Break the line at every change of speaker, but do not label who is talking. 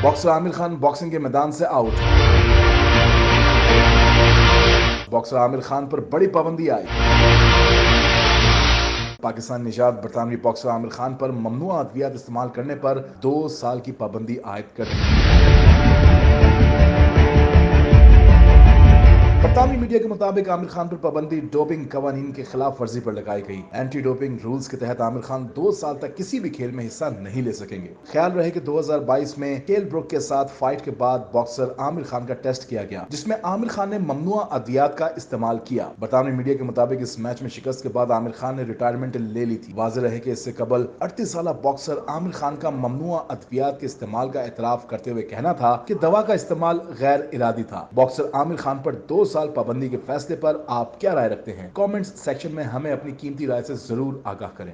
Boxer Aamir Khan boxing के मैदान से आउट। बॉक्सर आमिर खान पर बड़ी पाबंदी आई। पाकिस्तान निजात बरतानवी बॉक्सर आमिर खान पर ममनुआ अद्वियात इस्तेमाल करने पर 2 साल की पाबंदी आयद कर दी। बरतानवी मीडिया के मुताबिक आमिर खान पर पाबंदी डोपिंग कवानीन के खिलाफ वर्जी पर लगाई गई। एंटी डोपिंग रूल्स के तहत आमिर खान 2 साल तक किसी भी खेल में हिस्सा नहीं ले सकेंगे। ख्याल रहे कि 2022 में केल ब्रुक के साथ फाइट के बाद बॉक्सर आमिर खान का टेस्ट किया गया, जिसमें आमिर खान ने ममनुआ अद्वियात का इस्तेमाल किया। बरतानवी मीडिया के मुताबिक इस मैच में शिकस्त के बाद आमिर खान ने रिटायरमेंट ले ली थी। वाज़ेह रहे कि इससे कबल 38 साल बॉक्सर आमिर खान का ममनुआ अद्वियात के इस्तेमाल का एतराफ करते हुए कहना था कि दवा का इस्तेमाल गैर इरादी था। बॉक्सर आमिर खान पर 2 साल पाबंदी के फैसले पर आप क्या राय रखते हैं? कमेंट्स सेक्शन में हमें अपनी कीमती राय से जरूर आगाह करें।